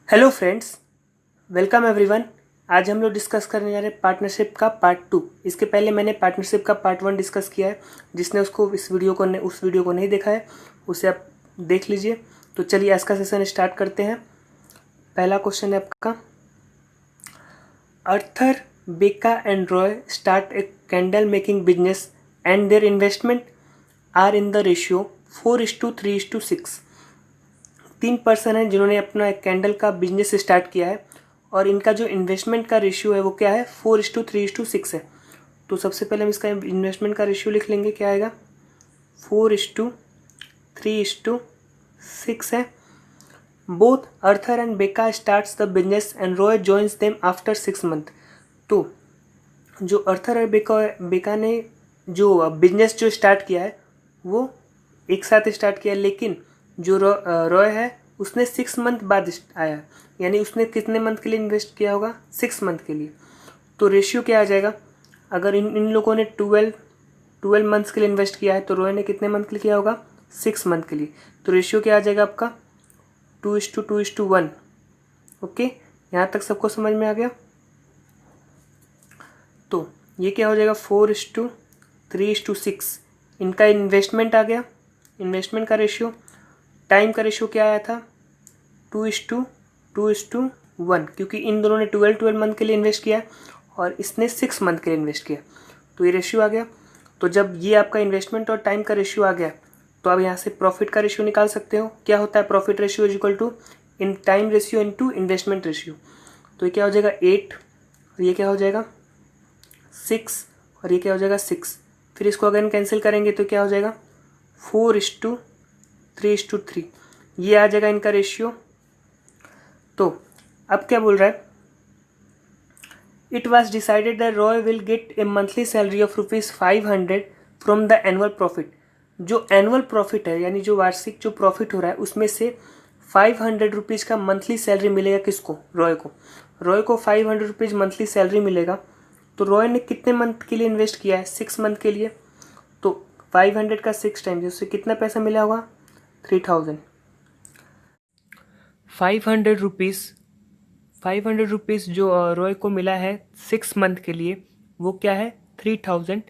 Hello friends, welcome everyone. आज हम लोग डिस्कस करने जा रहे हैं पार्टनरशिप का पार्ट 2। इसके पहले मैंने पार्टनरशिप का पार्ट 1 डिस्कस किया है। जिसने उस वीडियो को नहीं देखा है उसे आप देख लीजिए। तो चलिए आज का सेशन स्टार्ट करते हैं। पहला क्वेश्चन है आपका, Arthur Becca and Roy start a candle making business and their investment are in the ratio 4:3:6। 3 person हैं जिन्होंने अपना एक कैंडल का बिजनेस स्टार्ट किया है और इनका जो इन्वेस्टमेंट का रेशियो है वो क्या है, 4:3:6 है। तो सबसे पहले हम इसका इन्वेस्टमेंट का रेशियो लिख लेंगे, क्या आएगा, 4:3:6 है। बोथ अर्थर एंड बेका starts the business and Roy joins them after 6 month. तो जो अर्थर और बेका ने जो बिजनेस जो स्टार्ट किया है वो एक साथ स्टार्ट किया, लेकिन जो रॉय है उसने 6 मंथ बाद आया, यानी उसने कितने मंथ के लिए इन्वेस्ट किया होगा, 6 मंथ के लिए। तो रेशियो क्या आ जाएगा, अगर इन लोगों ने 12 मंथ्स के लिए इन्वेस्ट किया है तो रॉय ने कितने मंथ के लिए किया होगा, 6 मंथ के लिए। तो रेशियो क्या आ जाएगा आपका, 2:2:1। ओके, यहाँ तक सबको समझ में आ गया। तो ये क्या हो जाएगा, 4:3:6। इनका इन्वेस्टमेंट आ गया, इन्वेस्टमेंट का रेशियो। टाइम का रेशियो क्या आया था, 2:1, क्योंकि इन दोनों ने 12 मंथ के लिए इन्वेस्ट किया और इसने 6 मंथ के लिए इन्वेस्ट किया। तो ये रेशियो आ गया। तो जब ये आपका इन्वेस्टमेंट और टाइम का रेशियो आ गया तो आप यहाँ से प्रॉफिट का रेशियो निकाल सकते हो। क्या होता है, profit ratio is equal to in time ratio into investment ratio. तो ये क्या हो जाएगा, 8, और ये क्या हो जाएगा, 6, और ये क्या हो जाएगा, 6। फिर इसको अगर कैंसिल करेंगे तो क्या हो जाएगा, 4:3:3। ये आ जाएगा इनका रेशियो। तो अब क्या बोल रहा है, it was decided that Roy will get A monthly salary of ₹500 from the annual profit. जो एनुअल प्रॉफिट है, यानी जो वार्षिक जो प्रॉफिट हो रहा है उसमें से 500 रुपीज़ का मंथली सैलरी मिलेगा। किसको, रॉय को। रॉय को 500 रुपीज़ मंथली सैलरी मिलेगा। तो रॉय ने कितने मंथ के लिए इन्वेस्ट किया है, 6 मंथ के लिए। तो 500 का 6 टाइम्स, उससे कितना पैसा मिला होगा, 3000। 500 रुपीज़ जो रॉय को मिला है 6 मंथ के लिए, वो क्या है, 3000,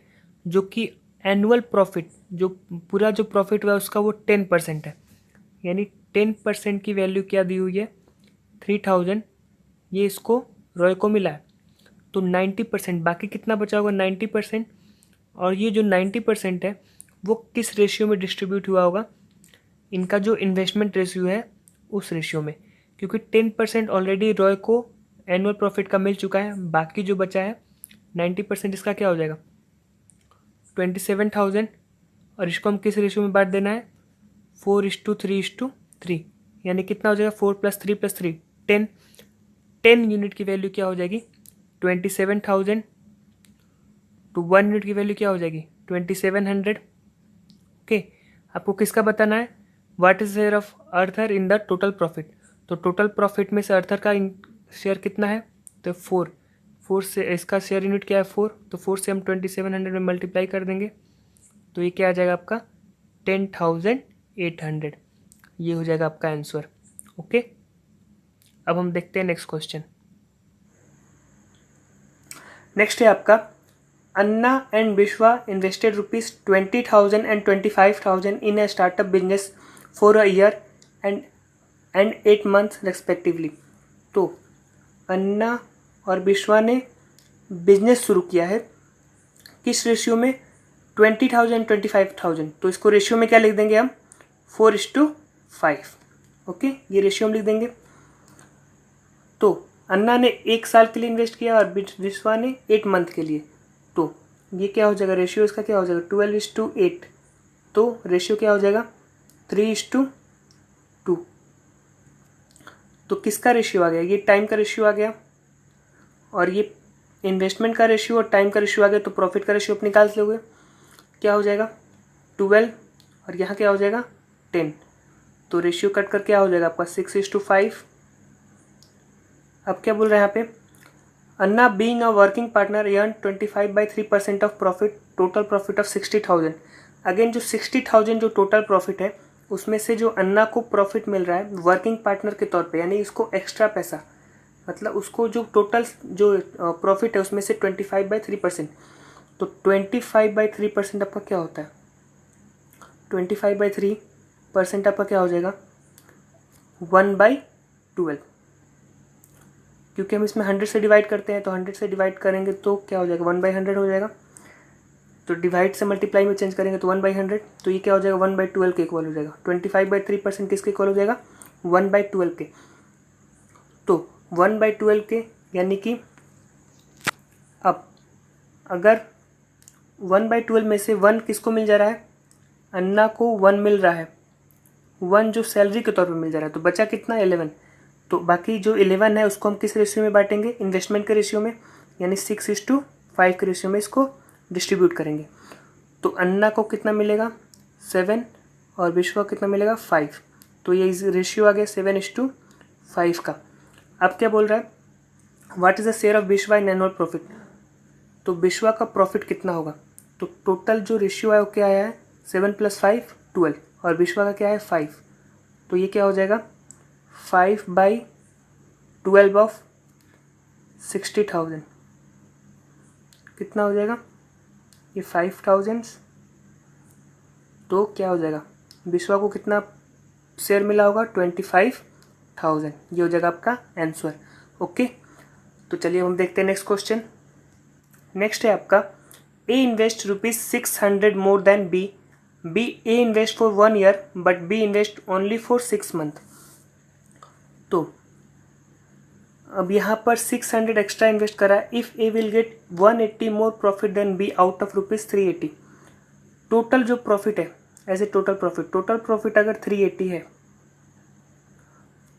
जो कि एनुअल प्रॉफिट, जो पूरा जो प्रॉफिट हुआ उसका वो 10% है। यानी 10% की वैल्यू क्या दी हुई है, 3000, ये इसको रॉय को मिला है। तो 90%, बाकी कितना बचा होगा, 90%। और ये जो 90% है वो किस रेशियो में डिस्ट्रीब्यूट हुआ होगा, इनका जो इन्वेस्टमेंट रेशियो है उस रेशियो में। क्योंकि 10% ऑलरेडी रॉय को एनुअल प्रॉफिट का मिल चुका है, बाकी जो बचा है 90% इसका क्या हो जाएगा, 27,000। और इसको हम किस रेशियो में बांट देना है, 4:3:3। यानी कितना हो जाएगा, 4 + 3 + 3 10। 10 यूनिट की वैल्यू क्या हो जाएगी, 27,000 टू 1 यूनिट की वैल्यू क्या हो जाएगी, 2700। ओके, आपको किसका बताना है, what is share of Arthur in the total profit. तो टोटल प्रॉफिट में से अर्थर का शेयर कितना है, तो 4 से इसका शेयर यूनिट क्या है, 4। तो 4 से हम 2700 में मल्टीप्लाई कर देंगे तो ये क्या आ जाएगा आपका, 10,800। ये हो जाएगा आपका आंसर। ओके, अब हम देखते हैं नेक्स्ट क्वेश्चन। नेक्स्ट है आपका, अन्ना एंड विश्वा invested ₹20,000 and 25,000 in a startup business for a year and 8 months respectively। तो अन्ना और विश्वा ने बिजनेस शुरू किया है किस रेशियो में, 20,000 25,000। तो इसको रेशियो में क्या लिख देंगे हम, 4:5। ओके, ये रेशियो हम लिख देंगे। तो अन्ना ने 1 साल के लिए इन्वेस्ट किया और विश्वा ने 8 मंथ के लिए। तो ये क्या हो जाएगा, रेशियो इसका क्या हो जाएगा, 12:8। तो रेशियो क्या हो जाएगा, 3:2। तो किसका रेशियो आ गया, ये टाइम का रेशियो आ गया, और ये इन्वेस्टमेंट का रेशियो और टाइम का रेशियो आ गया। तो प्रॉफिट का रेशियो आप निकाल लोगे, क्या हो जाएगा, 12, और यहाँ क्या हो जाएगा, 10। तो रेशियो कट कर क्या हो जाएगा आपका, 6:5। अब क्या बोल रहे हैं यहाँ पे, Anna being a working partner earn 25/3% of profit, total profit of 60,000। Again जो 60,000 जो टोटल प्रॉफिट है उसमें से जो अन्ना को प्रॉफिट मिल रहा है वर्किंग पार्टनर के तौर पे, यानी इसको एक्स्ट्रा पैसा, मतलब उसको जो टोटल जो प्रॉफिट है उसमें से 25/3%। तो 25/3% आपका क्या होता है? 25/3% आपका क्या हो जाएगा? 1/12, क्योंकि हम इसमें 100 से डिवाइड करते हैं, तो 100 से डिवाइड करेंगे तो क्या हो जाएगा? 1/100 हो जाएगा। तो डिवाइड से मल्टीप्लाई में चेंज करेंगे तो 1/100, तो ये क्या हो जाएगा? 1/12 के इक्वल हो जाएगा। 25/3% किसके इक्वल हो जाएगा? 1/12 के। तो 1/12 के, यानी कि अब अगर 1/12 में से 1 किसको मिल जा रहा है? अन्ना को 1 मिल रहा है, 1 जो सैलरी के तौर पे मिल जा रहा है, तो बचा कितना? 11। तो बाकी जो 11 है उसको हम किस रेशियो में बांटेंगे? इन्वेस्टमेंट के रेशियो में, यानी 6:5 के रेशियो में इसको डिस्ट्रीब्यूट करेंगे। तो अन्ना को कितना मिलेगा? 7, और विश्वा को कितना मिलेगा? 5। तो ये रेशियो आ गया 7:5 का। अब क्या बोल रहा है? What is the share of विश्वा इन एनुअल प्रॉफिट? तो विश्वा का प्रॉफिट कितना होगा? तो टोटल जो रेशियो है वो क्या आया है? 7 + 5 12, और विश्वा का क्या है? 5। तो ये क्या हो जाएगा? 5/12 ऑफ 60,000 कितना हो जाएगा? ये 5,000। तो क्या हो जाएगा? विश्वा को कितना शेयर मिला होगा? 25,000। ये हो जाएगा आपका आंसर। ओके, तो चलिए हम देखते हैं नेक्स्ट क्वेश्चन। नेक्स्ट है आपका A invest ₹600 more than B A invest for 1 year but B invest only for 6 month. तो अब यहाँ पर 600 एक्स्ट्रा इन्वेस्ट करा। If A will get 180 more profit than B out of ₹380। Total जो profit है, as a total profit अगर 380 है,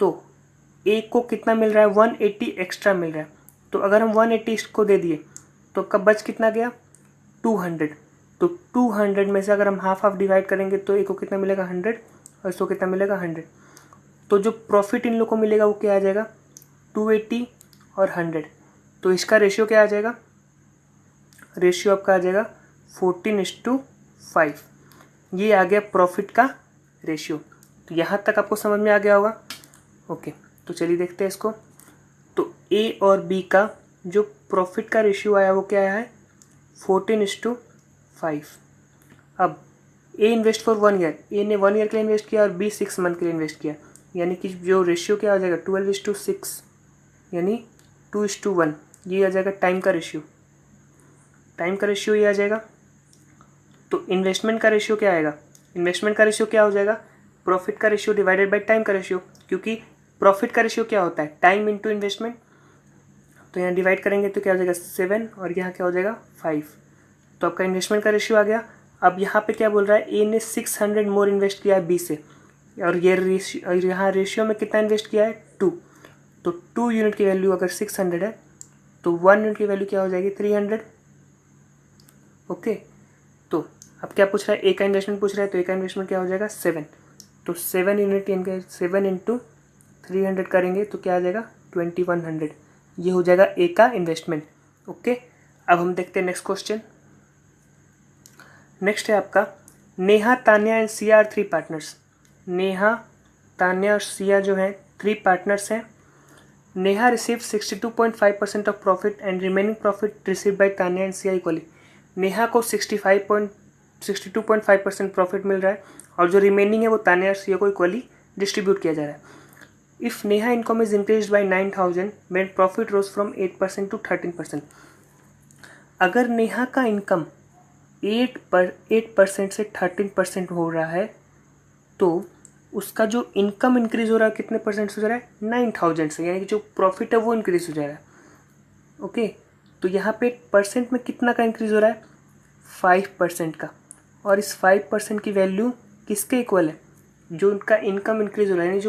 तो ए को कितना मिल रहा है? 180 एक्स्ट्रा मिल रहा है। तो अगर हम 180 इसको दे दिए तो कब बच कितना गया? 200। तो 200 में से अगर हम हाफ डिवाइड करेंगे तो ए को कितना मिलेगा? 100, और इसको कितना मिलेगा? 100। तो जो प्रॉफिट इन लोग को मिलेगा वो क्या आ जाएगा? 280 और 100। तो इसका रेशियो क्या आ जाएगा? रेशियो आपका आ जाएगा 14:5। ये आ गया प्रॉफिट का रेशियो। तो यहाँ तक आपको समझ में आ गया होगा। ओके, तो चलिए देखते हैं इसको। तो ए और बी का जो प्रॉफिट का रेशियो आया वो क्या आया है? 14:5। अब ए इन्वेस्ट फॉर 1 ईयर, ए ने 1 ईयर के लिए इन्वेस्ट किया और बी 6 मंथ के लिए इन्वेस्ट किया, यानी कि जो रेशियो क्या आ जाएगा? 12:6, यानी 2:1। ये आ जाएगा टाइम का रेशियो। टाइम का रेशियो ये आ जाएगा। तो इन्वेस्टमेंट का रेशियो क्या आएगा? इन्वेस्टमेंट का रेशियो क्या हो जाएगा? प्रॉफिट का रेशियो डिवाइडेड बाय टाइम का रेशियो, क्योंकि प्रॉफिट का रेशियो क्या होता है? Time into investment. तो यहाँ डिवाइड करेंगे तो क्या हो जाएगा? 7, और यहाँ क्या हो जाएगा? 5। तो आपका इन्वेस्टमेंट का रेशियो आ गया। अब यहाँ पे क्या बोल रहा है? ए ने 600 मोर इन्वेस्ट किया है बी से, और ये रेशियो, यहाँ रेशियो में कितना इन्वेस्ट किया है? 2। तो 2 यूनिट की वैल्यू अगर 600 है तो 1 यूनिट की वैल्यू क्या हो जाएगी? 300। ओके, तो अब क्या पूछ रहा है? ए का इन्वेस्टमेंट पूछ रहा है, तो ए का इन्वेस्टमेंट क्या हो जाएगा? 7। तो 7 यूनिट, 7 × 300 करेंगे तो क्या आ जाएगा? 2100। ये हो जाएगा ए का इन्वेस्टमेंट। ओके, अब हम देखते हैं नेक्स्ट क्वेश्चन। नेक्स्ट है आपका Neha, Tanya and Siya are 3 partners. Neha, Tanya और सिया जो है 3 पार्टनर्स हैं। Neha receive 62.5% of profit and remaining profit receive by Tanya and Siya equally. Neha को 62.5% प्रॉफिट मिल रहा है, और जो रिमेनिंग है वो तान्या और सिया को इक्वली डिस्ट्रीब्यूट किया जा रहा है। If Neha income is increase by 9,000 when profit rose from 8% to 13%। अगर नेहा का इनकम 8% से 13% हो रहा है, तो उसका जो इनकम इंक्रीज हो रहा है कितने परसेंट से हो रहा है? 9,000 से, यानी कि जो प्रॉफिट है वो इंक्रीज हो जा रहा है। ओके, तो यहाँ पे परसेंट में कितना का इंक्रीज हो रहा है? 5% का। और इस 5% की वैल्यू किसके इक्वल है? जो उनका इनकम इंक्रीज हो रहा है, यानी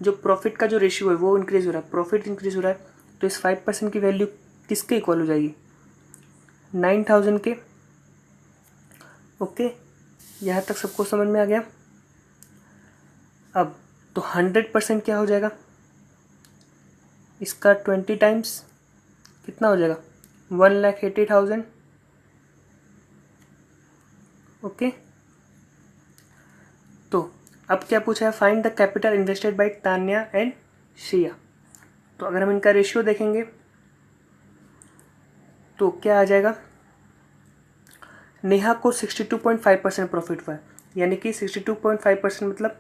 जो प्रॉफिट का जो रेशियो है वो इंक्रीज हो रहा है, प्रॉफिट इंक्रीज हो रहा है, तो इस 5% की वैल्यू किसके इक्वल हो जाएगी? 9,000 के। ओके, यहाँ तक सबको समझ में आ गया। अब तो 100% क्या हो जाएगा? इसका 20 टाइम्स कितना हो जाएगा? 1,80,000। ओके, तो अब क्या पूछा है, find the capital invested bye Tanya and Shriya. तो अगर हम इनका रेशियो देखेंगे तो क्या आ जाएगा, नेहा को 62.5% प्रॉफिट हुआ है, यानी कि 62.5% मतलब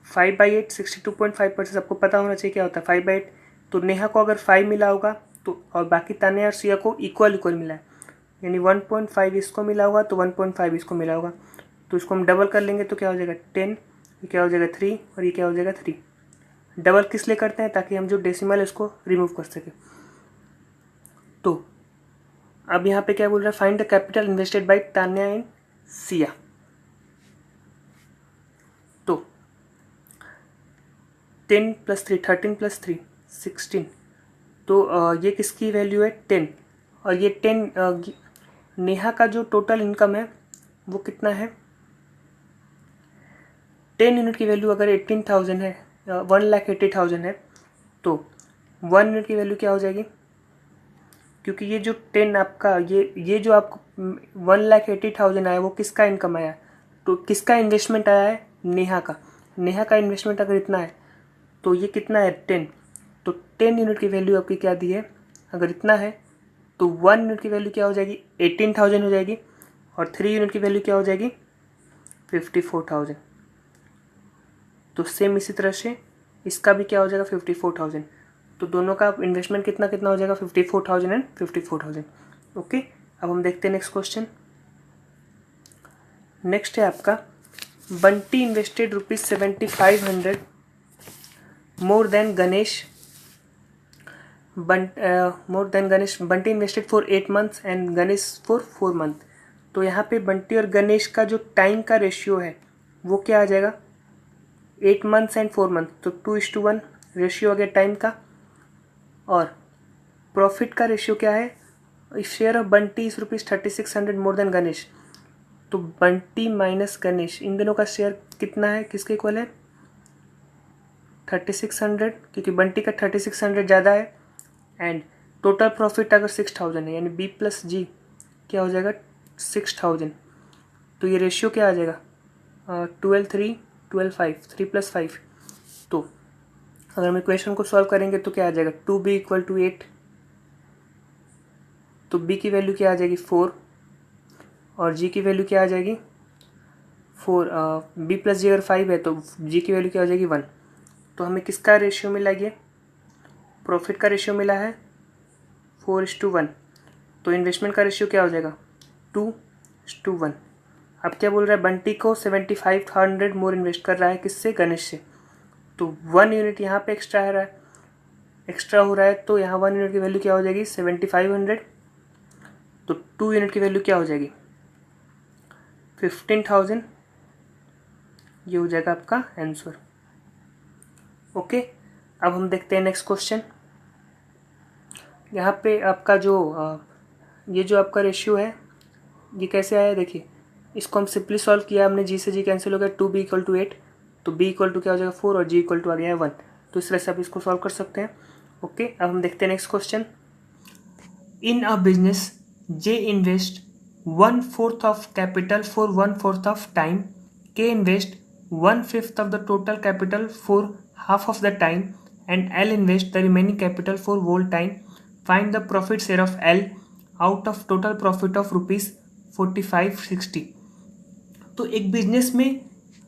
5/8 62.5%। आपको पता होना चाहिए क्या होता है 5/8। तो नेहा को अगर 5 मिला होगा तो, और बाकी तान्या और श्रिया को इक्वल मिला है, यानी 1.5 इसको मिला होगा तो 1.5 इसको मिला होगा। तो इसको हम डबल कर लेंगे तो क्या हो जाएगा 10, ये क्या हो जाएगा 3 और ये क्या हो जाएगा 3। डबल किस लिए करते हैं, ताकि हम जो डेसिमल है उसको रिमूव कर सकें। तो अब यहाँ पे क्या बोल रहा है, find the capital invested bye Tanya and Siya. तो 10 + 3 13 + 3 16। तो ये किसकी वैल्यू है 10, और ये 10 नेहा का जो टोटल इनकम है वो कितना है, 10 यूनिट की वैल्यू अगर 18,000 है, 1,80,000 है, तो 1 यूनिट की वैल्यू क्या हो जाएगी, क्योंकि ये जो 10 आपका ये जो आपको 1,80,000 आया वो किसका इनकम आया, तो किसका इन्वेस्टमेंट आया है, नेहा का। नेहा का इन्वेस्टमेंट अगर इतना है तो ये कितना है 10। तो 10 यूनिट की वैल्यू आपकी क्या दी है, अगर इतना है तो 1 यूनिट की वैल्यू क्या हो जाएगी 18,000 हो जाएगी, और 3 यूनिट की वैल्यू क्या हो जाएगी 54,000। तो सेम इसी तरह से इसका भी क्या हो जाएगा 54,000। तो दोनों का इन्वेस्टमेंट कितना कितना हो जाएगा 54,000 एंड 54,000। ओके, अब हम देखते हैं नेक्स्ट क्वेश्चन। नेक्स्ट है आपका, Bunty invested ₹7,500 more than Ganesh. Bunty invested for 8 months and Ganesh for 4 months। तो यहाँ पे बंटी और गणेश का जो टाइम का रेशियो है वो क्या आ जाएगा 8 months एंड 4 months। तो 2:1 रेशियो आ गया टाइम का। और प्रॉफिट का रेशियो क्या है, share of Bunty is ₹3600 more than Ganesh. तो बंटी माइनस गणेश, इन दोनों का शेयर कितना है, किसके इक्वल है 3600, क्योंकि बंटी का 3600 ज़्यादा है। एंड टोटल प्रॉफिट अगर 6000 है, यानी बी प्लस जी क्या हो जाएगा 6000। तो ये रेशियो क्या आ जाएगा 12:3 12:5 3 + 5। तो अगर हम इक्वेशन को सॉल्व करेंगे तो क्या आ जाएगा 2b = 8। तो b की वैल्यू क्या आ जाएगी 4 और g की वैल्यू क्या आ जाएगी 4। b + g अगर 5 है तो g की वैल्यू क्या हो जाएगी 1। तो हमें किसका रेशियो मिला, ये प्रॉफिट का रेशियो मिला है 4:1। तो इन्वेस्टमेंट का रेशियो क्या हो जाएगा 2:1। अब क्या बोल रहा है, बंटी को 7,500 मोर इन्वेस्ट कर रहा है, किससे, गणेश से। तो 1 यूनिट यहाँ पे एक्स्ट्रा हो रहा है, तो यहाँ 1 यूनिट की वैल्यू क्या हो जाएगी 7,500। तो 2 यूनिट की वैल्यू क्या हो जाएगी 15,000। ये हो जाएगा आपका आंसर। ओके, अब हम देखते हैं नेक्स्ट क्वेश्चन। यहाँ पे आपका जो ये जो आपका रेशियो है ये कैसे आया, देखिए इसको हम सिंपली सॉल्व किया, हमने जी से जी कैंसिल हो गया, 2b = 8। तो b = क्या हो जाएगा 4 और g = आ गया है 1। तो इस तरह से आप इसको सॉल्व कर सकते हैं। ओके, अब हम देखते हैं next question. In a business J invest 1/4 of capital for 1/4 of time, K invest 1/5 of the total capital for half of the time, and L invest the remaining capital for whole time. Find the profit share of L out of total profit of ₹4560। तो एक business में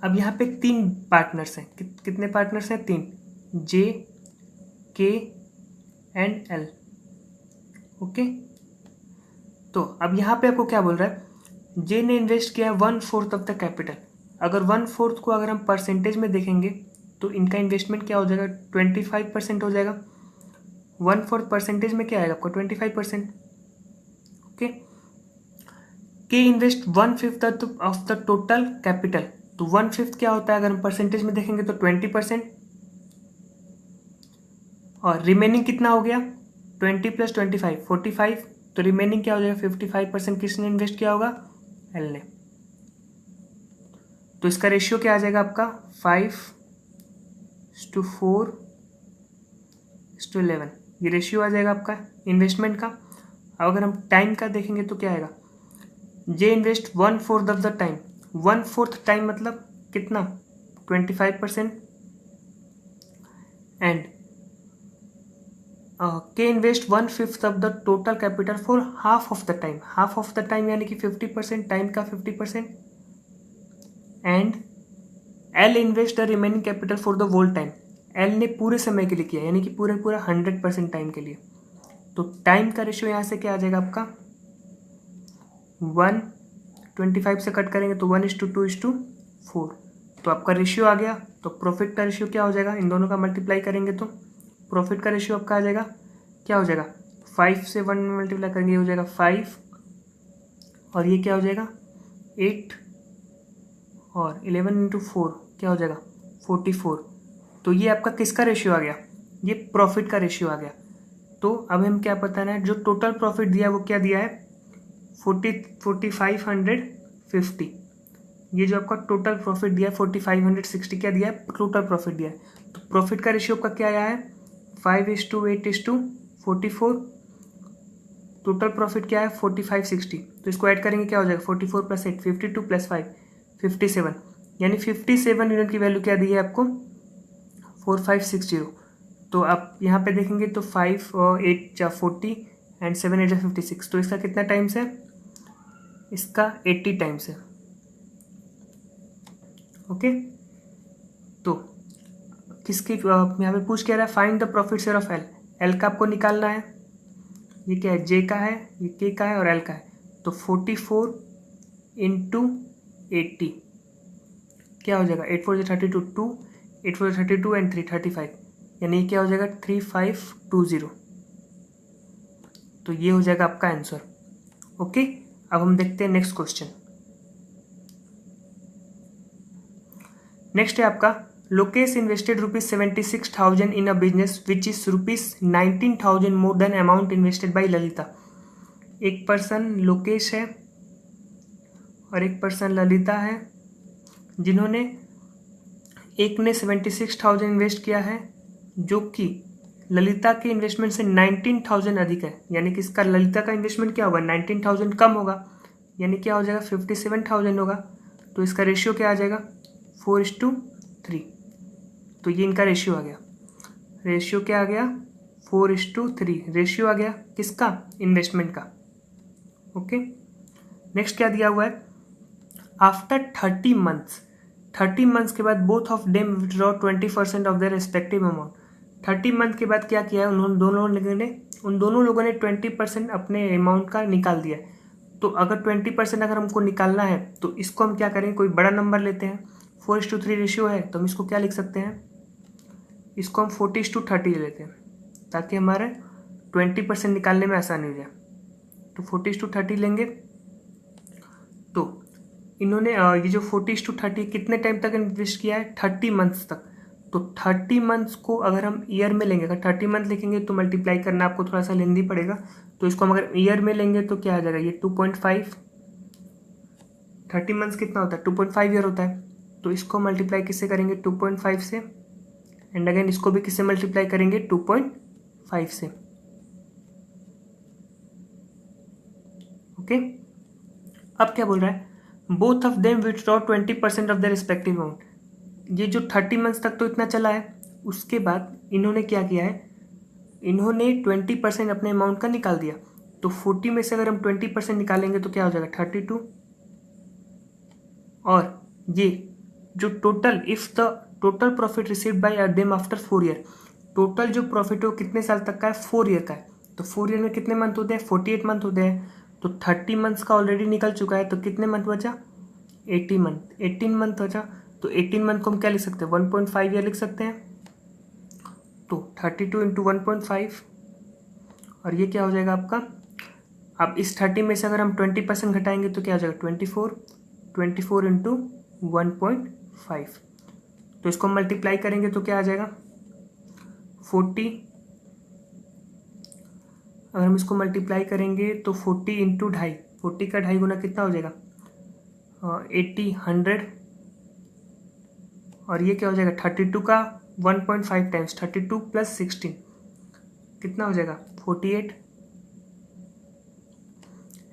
अब यहाँ पे 3 partners हैं, कितने partners हैं 3, J, K and L। Okay, तो अब यहाँ पे आपको क्या बोल रहा है, J ने इन्वेस्ट किया है 1/4 ऑफ द कैपिटल। अगर 1/4 को अगर हम परसेंटेज में देखेंगे तो इनका इन्वेस्टमेंट क्या हो जाएगा 25% हो जाएगा। 1/4 परसेंटेज में क्या आएगा आपको 25%। ओके, के invest 1/5 of the total capital. तो 1/5 क्या होता है, अगर हम परसेंटेज में देखेंगे तो 20%। और रिमेनिंग कितना हो गया 20 + 25 45। तो रिमेनिंग क्या हो जाएगा 55% किसने इन्वेस्ट किया होगा, एल ने। तो इसका रेशियो क्या आ जाएगा आपका 5:4:11। ये रेशियो आ जाएगा आपका इन्वेस्टमेंट का। अब अगर हम टाइम का देखेंगे तो क्या आएगा, J invest 1/4 of the time. 1/4 time मतलब कितना 25%। And K invest 1/5 of the total capital for half of the time. Half of the time यानी कि 50%, टाइम का 50%। And L invest the remaining capital for the whole time. L ने पूरे समय के लिए किया यानी कि पूरा 100% टाइम के लिए। तो टाइम का रेशियो यहाँ से क्या आ जाएगा आपका 1/25 से कट करेंगे तो 1:2:4। तो आपका रेशियो आ गया। तो प्रॉफिट का रेशियो क्या हो जाएगा, इन दोनों का मल्टीप्लाई करेंगे तो प्रॉफिट का रेशियो आपका आ जाएगा, क्या हो जाएगा 5 से 1 मल्टीप्लाई करेंगे हो जाएगा 5, और ये क्या हो जाएगा 8, और 11 × 4 क्या हो जाएगा 44। तो ये आपका किसका रेशियो आ गया, ये प्रॉफिट का रेशियो आ गया। तो अब हम क्या पता है, जो टोटल प्रॉफिट दिया है वो क्या दिया है 4550। ये जो आपका टोटल प्रॉफिट दिया है 4560 क्या दिया है, टोटल प्रॉफिट दिया है। तो प्रॉफिट का रेशियो आपका क्या आया है 5:8:44। टोटल प्रॉफिट क्या है 4560। तो इसको ऐड करेंगे क्या हो जाएगा 44 + 8 52 + 5 57, यानी 57 यूनिट की वैल्यू क्या दी है आपको 4560। तो आप यहाँ पे देखेंगे तो 5 और 8 × 40 एंड 7 8 × 56। तो इसका कितना टाइम्स है, इसका 80 टाइम्स है। ओके, तो किसकी यहाँ पे पूछ क्या रहा है, find the profit share of L. L का आपको निकालना है, ये क्या है जे का है, ये के का है और एल का है। तो 44 × 80 क्या हो जाएगा 8 4 32 2 8 4 32 एंड 3 35, यानी ये क्या हो जाएगा 3520। तो ये हो जाएगा आपका आंसर। ओके, अब हम देखते हैं नेक्स्ट क्वेश्चन। नेक्स्ट है आपका Lokesh invested ₹76,000 in a business which is ₹19,000 more than amount invested by Lalita. एक पर्सन लोकेश है और एक पर्सन ललिता है, जिन्होंने एक ने 76,000 इन्वेस्ट किया है जो कि ललिता के इन्वेस्टमेंट से 19,000 अधिक है। यानी कि इसका ललिता का इन्वेस्टमेंट क्या होगा 19,000 कम होगा, यानी क्या हो जाएगा 57,000 होगा। तो इसका रेशियो क्या आ जाएगा 4:3। तो ये इनका रेशियो आ गया, रेशियो क्या आ गया 4:3 रेशियो आ गया किसका इन्वेस्टमेंट का। ओके, नेक्स्ट क्या दिया हुआ है, आफ्टर 30 मंथ्स, 30 मंथ्स के बाद both of them withdraw 20% of their respective amount. 30 month के बाद क्या किया है उन दोनों लोगों ने 20% अपने अमाउंट का निकाल दिया है। तो अगर 20% अगर हमको निकालना है तो इसको हम क्या करेंगे, कोई बड़ा नंबर लेते हैं। 4:3 रेशियो है तो हम इसको क्या लिख सकते हैं, इसको हम 40:30 ले लेते हैं ताकि हमारे 20% निकालने में आसानी हो जाए। तो 40:30 लेंगे। तो इन्होंने ये जो 40:30 कितने टाइम तक इन्वेस्ट किया है 30 मंथ्स तक। तो 30 मंथ्स को अगर हम ईयर में लेंगे, अगर 30 मंथ लिखेंगे तो मल्टीप्लाई करना आपको थोड़ा सा लेंदी पड़ेगा। तो इसको हम अगर ईयर में लेंगे तो क्या आ जाएगा, ये 2.5, 30 मंथ्स कितना होता है 2.5 ईयर होता है। तो इसको मल्टीप्लाई किससे करेंगे 2.5 से, एंड अगेन इसको भी किससे मल्टीप्लाई करेंगे 2.5 से। ओके, अब क्या बोल रहा है, both of them withdraw 20% of the respective amount. ये जो 30 मंथ्स तक तो इतना चला है, उसके बाद इन्होंने क्या किया है, इन्होंने 20% अपने अमाउंट का निकाल दिया। तो 40 में से अगर हम 20% निकालेंगे तो क्या हो जाएगा 32, और ये जो total if the total profit received by them after 4 year, total जो प्रॉफिट है वो कितने साल तक का है 4 ईयर का है। तो 4 ईयर में कितने मंथ होते हैं 48 मंथ होते हैं। तो 30 मंथ्स का ऑलरेडी निकल चुका है, तो कितने मंथ बचा 80 मंथ, 18 मंथ बचा। तो 18 मंथ को हम क्या लिख सकते हैं 1.5 ईयर लिख सकते हैं। तो 32 × 1.5, और ये क्या हो जाएगा आपका, अब इस 30 में से अगर हम 20% घटाएंगे तो क्या हो जाएगा 24 × 1.5। तो इसको मल्टीप्लाई करेंगे तो क्या आ जाएगा 40। अगर हम इसको मल्टीप्लाई करेंगे तो 40 × 2.5, 40 का 2.5 गुना कितना हो जाएगा 80 100, और ये क्या हो जाएगा 32 का 1.5 टाइम्स 32 + 16 कितना हो जाएगा 48,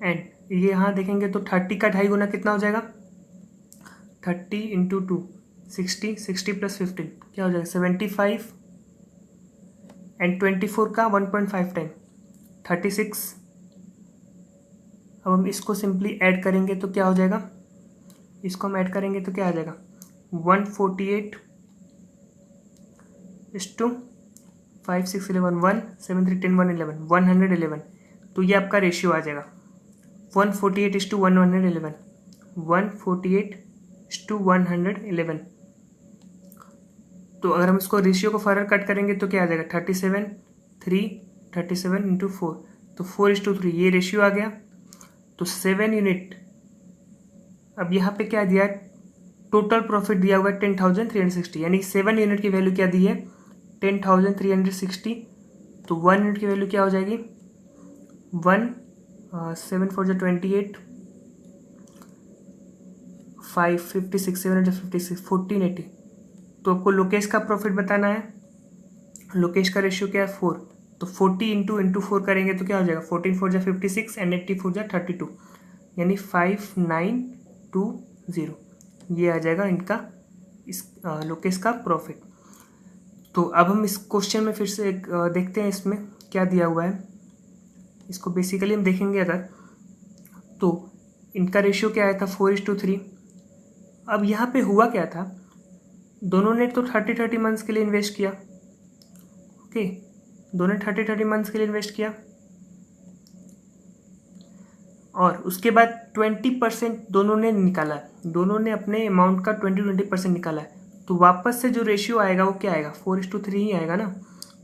एंड ये यहाँ देखेंगे तो 30 का 2.5 गुना कितना हो जाएगा 30 इंटू 2 60, 60 प्लस 15 क्या हो जाएगा 75 एंड 24 का 1.5 टाइम 36। अब हम इसको सिंपली ऐड करेंगे तो क्या हो जाएगा, इसको हम ऐड करेंगे तो क्या आ जाएगा 148 इस टू 5 6 11 1 7 3 10 1 11 111। तो ये आपका रेशियो आ जाएगा 148 इस टू 111 148 इस टू 111। तो अगर हम इसको रेशियो को फर्दर कट करेंगे तो क्या आ जाएगा 37 3 37 इंटू 4 तो 4:3 ये रेशियो आ गया। तो 7 यूनिट। अब यहाँ पे क्या दिया है, टोटल प्रॉफिट दिया हुआ है 10,360, यानी 7 यूनिट की वैल्यू क्या दी है 10,360। तो 1 यूनिट की वैल्यू क्या हो जाएगी 7 4 जो 28 5 56 7 जो 56 1480। तो आपको लोकेश का प्रॉफिट बताना है, लोकेश का रेशियो क्या है 4। तो 40 इंटू 4 करेंगे तो क्या हो जाएगा 14 4 जो 56 एंड 84 जो 32, यानी 5920। ये आ जाएगा इनका इस लोकेश का प्रॉफिट। तो अब हम इस क्वेश्चन में फिर से एक देखते हैं इसमें क्या दिया हुआ है। इसको बेसिकली हम देखेंगे अगर, तो इनका रेशियो क्या आया था 4:3। अब यहाँ पे हुआ क्या था, दोनों ने तो 30 मंथ्स के लिए इन्वेस्ट किया। ओके, दोनों ने 30 मंथ्स के लिए इन्वेस्ट किया और उसके बाद 20% दोनों ने निकाला, दोनों ने अपने अमाउंट का 20% निकाला है। तो वापस से जो रेशियो आएगा वो क्या आएगा 4:3 ही आएगा ना।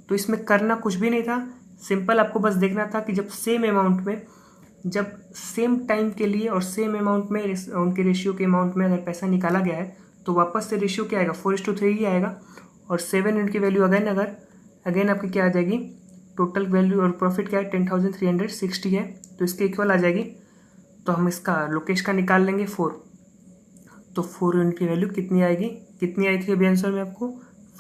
तो इसमें करना कुछ भी नहीं था, सिंपल आपको बस देखना था कि जब सेम अमाउंट में, जब सेम टाइम के लिए और सेम अमाउंट में उनके रेशियो के अमाउंट में अगर पैसा निकाला गया है तो वापस से रेशियो क्या आएगा 4:3 ही आएगा। और 7 यूनिट की वैल्यू अगेन आपकी क्या आ जाएगी, टोटल वैल्यू और प्रॉफिट क्या है 10,360 है, तो इसके इक्वल आ जाएगी। तो हम इसका लोकेश का निकाल लेंगे 4। तो 4 यूनिट की वैल्यू कितनी आएगी, कितनी आई थी अभी आंसर में आपको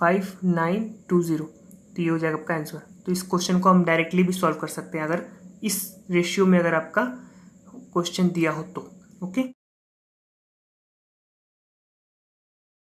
5920। तो ये हो जाएगा आपका आंसर। तो इस क्वेश्चन को हम डायरेक्टली भी सॉल्व कर सकते हैं अगर इस रेशियो में अगर आपका क्वेश्चन दिया हो तो। ओके।